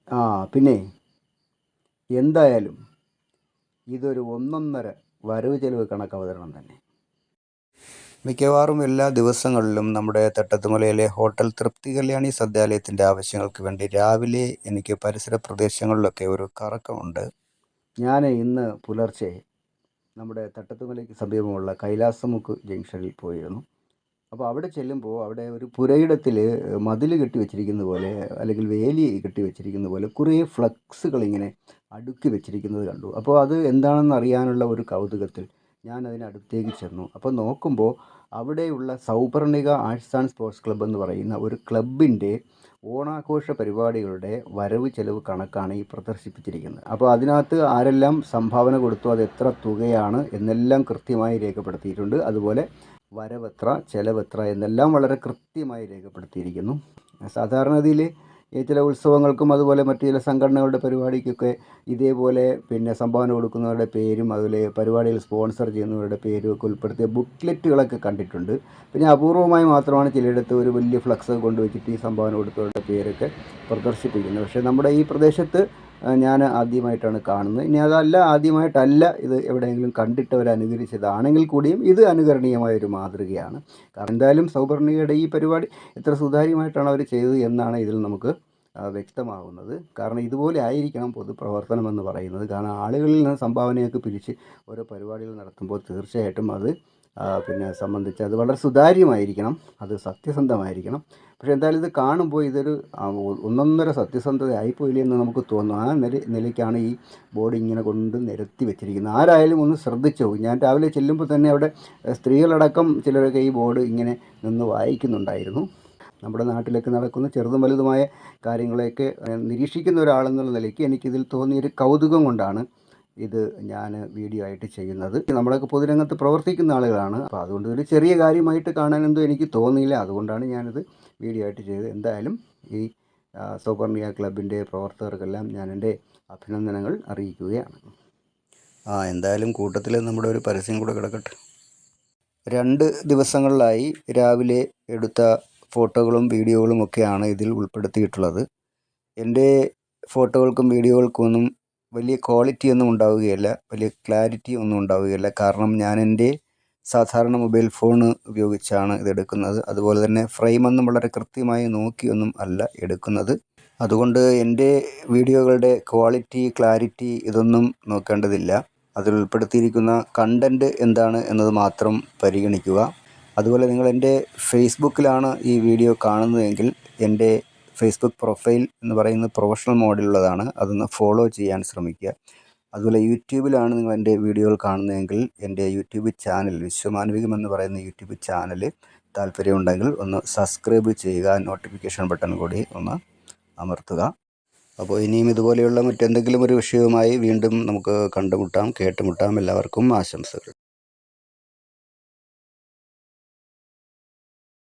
ആ പിന്നെ എന്തായാലും ഇതൊരു ഒന്നൊന്നര വരവ് ചെലവ് കണക്ക് അവതരണം തന്നെ. മിക്കവാറും എല്ലാ ദിവസങ്ങളിലും നമ്മുടെ തട്ടത്തുമലയിലെ ഹോട്ടൽ തൃപ്തി കല്യാണി സദ്യാലയത്തിൻ്റെ ആവശ്യങ്ങൾക്ക് വേണ്ടി രാവിലെ എനിക്ക് പരിസര പ്രദേശങ്ങളിലൊക്കെ ഒരു കറക്കമുണ്ട്. ഞാൻ ഇന്ന് പുലർച്ചെ നമ്മുടെ തട്ടത്തുമലയ്ക്ക് സമീപമുള്ള കൈലാസമുക്ക് ജംഗ്ഷനിൽ പോയിരുന്നു. അപ്പോൾ അവിടെ ചെല്ലുമ്പോൾ അവിടെ ഒരു പുരയിടത്തിൽ മതിൽ കെട്ടി വെച്ചിരിക്കുന്ന പോലെ, അല്ലെങ്കിൽ വേലി കെട്ടി വെച്ചിരിക്കുന്ന പോലെ കുറേ ഫ്ലക്സുകൾ ഇങ്ങനെ അടുക്കി വെച്ചിരിക്കുന്നത് കണ്ടു. അപ്പോൾ അത് എന്താണെന്ന് അറിയാനുള്ള ഒരു കൗതുകത്തിൽ ഞാൻ അതിനടുത്തേക്ക് ചെന്നു. അപ്പോൾ നോക്കുമ്പോൾ അവിടെയുള്ള Sauparnika arts and sports club എന്ന് പറയുന്ന ഒരു ക്ലബിൻ്റെ ഓണാഘോഷ പരിപാടികളുടെ വരവ് ചെലവ് കണക്കാണ് ഈ പ്രദർശിപ്പിച്ചിരിക്കുന്നത്. അപ്പോൾ അതിനകത്ത് ആരെല്ലാം സംഭാവന കൊടുത്തു, അത് എത്ര തുകയാണ് എന്നെല്ലാം കൃത്യമായി രേഖപ്പെടുത്തിയിട്ടുണ്ട്. അതുപോലെ വരവെത്ര, ചെലവെത്ര എന്നെല്ലാം വളരെ കൃത്യമായി രേഖപ്പെടുത്തിയിരിക്കുന്നു. സാധാരണഗതിയിൽ ഈ ചില ഉത്സവങ്ങൾക്കും അതുപോലെ മറ്റു ചില സംഘടനകളുടെ പരിപാടിക്കൊക്കെ ഇതേപോലെ സംഭാവന കൊടുക്കുന്നവരുടെ പേരും അതുപോലെ പരിപാടികൾ സ്പോൺസർ ചെയ്യുന്നവരുടെ പേരും ഒക്കെ ഉൾപ്പെടുത്തിയ ബുക്ക്ലെറ്റുകളൊക്കെ കണ്ടിട്ടുണ്ട്. പിന്നെ അപൂർവമായി മാത്രമാണ് ചിലയിടത്ത് ഒരു വലിയ ഫ്ലക്സ് കൊണ്ടുവച്ചിട്ട് ഈ സംഭാവന കൊടുത്തവരുടെ പേരൊക്കെ പ്രദർശിപ്പിക്കുന്നത്. പക്ഷേ നമ്മുടെ ഈ പ്രദേശത്ത് ഞാൻ ആദ്യമായിട്ടാണ് കാണുന്നത്. ഇനി അതല്ല, ആദ്യമായിട്ടല്ല ഇത് എവിടെയെങ്കിലും കണ്ടിട്ടവർ അനുകരിച്ചതാണെങ്കിൽ കൂടിയും ഇത് അനുകരണീയമായൊരു മാതൃകയാണ്. കാരണം എന്തായാലും സൗപർണികയുടെ ഈ പരിപാടി എത്ര സുതാര്യമായിട്ടാണ് അവർ ചെയ്തത് എന്നാണ് ഇതിൽ നമുക്ക് വ്യക്തമാകുന്നത്. കാരണം ഇതുപോലെ ആയിരിക്കണം പൊതുപ്രവർത്തനം എന്ന് പറയുന്നത്. കാരണം ആളുകളിൽ നിന്ന് സംഭാവനയൊക്കെ പിരിച്ച് ഓരോ പരിപാടികൾ നടത്തുമ്പോൾ തീർച്ചയായിട്ടും അത് സംബന്ധിച്ച് അത് വളരെ സുതാര്യമായിരിക്കണം, അത് സത്യസന്ധമായിരിക്കണം. പക്ഷേ എന്തായാലും ഇത് കാണുമ്പോൾ ഇതൊരു ഒന്നൊന്നര സത്യസന്ധത ആയിപ്പോയില്ലേ എന്ന് നമുക്ക് തോന്നും. ആ നിലയ്ക്കാണ് ഈ ബോർഡ് ഇങ്ങനെ കൊണ്ട് നിരത്തി വെച്ചിരിക്കുന്നത്. ആരായാലും ഒന്ന് ശ്രദ്ധിച്ചോ. ഞാൻ രാവിലെ ചെല്ലുമ്പോൾ തന്നെ അവിടെ സ്ത്രീകളടക്കം ചിലരൊക്കെ ഈ ബോർഡ് ഇങ്ങനെ നിന്ന് വായിക്കുന്നുണ്ടായിരുന്നു. നമ്മുടെ നാട്ടിലൊക്കെ നടക്കുന്ന ചെറുതും വലുതുമായ കാര്യങ്ങളെയൊക്കെ നിരീക്ഷിക്കുന്ന ഒരാളെന്നുള്ള നിലയ്ക്ക് എനിക്കിതിൽ തോന്നിയൊരു കൗതുകം കൊണ്ടാണ് ഇത് ഞാൻ വീഡിയോ ആയിട്ട് ചെയ്യുന്നത്. നമ്മളൊക്കെ പൊതുരംഗത്ത് പ്രവർത്തിക്കുന്ന ആളുകളാണ്. അപ്പോൾ അതുകൊണ്ട് ഒരു ചെറിയ കാര്യമായിട്ട് കാണാനെന്തോ എനിക്ക് തോന്നിയില്ല. അതുകൊണ്ടാണ് ഞാനിത് വീഡിയോ ആയിട്ട് ചെയ്തത്. എന്തായാലും ഈ സൗപർണിക ക്ലബിൻ്റെ പ്രവർത്തകർക്കെല്ലാം ഞാൻ എൻ്റെ അഭിനന്ദനങ്ങൾ അറിയിക്കുകയാണ്. എന്തായാലും കൂട്ടത്തിൽ നമ്മുടെ ഒരു പരസ്യം കൂടെ കിടക്കട്ടെ. 2 ദിവസങ്ങളിലായി രാവിലെ എടുത്ത ഫോട്ടോകളും വീഡിയോകളും ഒക്കെയാണ് ഇതിൽ ഉൾപ്പെടുത്തിയിട്ടുള്ളത്. എൻ്റെ ഫോട്ടോകൾക്കും വീഡിയോകൾക്കൊന്നും വലിയ ക്വാളിറ്റി ഒന്നും ഉണ്ടാവുകയില്ല, വലിയ ക്ലാരിറ്റി ഒന്നും ഉണ്ടാവുകയില്ല. കാരണം ഞാൻ എൻ്റെ സാധാരണ മൊബൈൽ ഫോൺ ഉപയോഗിച്ചാണ് ഇതെടുക്കുന്നത്. അതുപോലെ തന്നെ ഫ്രെയിമൊന്നും വളരെ കൃത്യമായി നോക്കിയൊന്നും അല്ല എടുക്കുന്നത്. അതുകൊണ്ട് എൻ്റെ വീഡിയോകളുടെ ക്വാളിറ്റി, ക്ലാരിറ്റി ഇതൊന്നും നോക്കേണ്ടതില്ല. അതിൽ ഉൾപ്പെടുത്തിയിരിക്കുന്ന കണ്ടൻറ്റ് എന്താണ് എന്നത് മാത്രം പരിഗണിക്കുക. അതുപോലെ നിങ്ങൾ എൻ്റെ ഫേസ്ബുക്കിലാണ് ഈ വീഡിയോ കാണുന്നതെങ്കിൽ എൻ്റെ ഫേസ്ബുക്ക് പ്രൊഫൈൽ എന്ന് പറയുന്നത് പ്രൊഫഷണൽ മോഡിലുള്ളതാണ്. അതൊന്ന് ഫോളോ ചെയ്യാൻ ശ്രമിക്കുക. അതുപോലെ യൂട്യൂബിലാണ് നിങ്ങൾ എൻ്റെ വീഡിയോകൾ കാണുന്നതെങ്കിൽ എൻ്റെ യൂട്യൂബ് ചാനൽ വിശ്വമാനവികം എന്ന് പറയുന്ന യൂട്യൂബ് ചാനൽ താല്പര്യമുണ്ടെങ്കിൽ ഒന്ന് സബ്സ്ക്രൈബ് ചെയ്യുക. നോട്ടിഫിക്കേഷൻ ബട്ടൺ കൂടി ഒന്ന് അമർത്തുക. അപ്പോൾ ഇനിയും ഇതുപോലെയുള്ള മറ്റെന്തെങ്കിലും ഒരു വിഷയവുമായി വീണ്ടും നമുക്ക് കണ്ടുമുട്ടാം, കേട്ടുമുട്ടാം. എല്ലാവർക്കും ആശംസകൾ.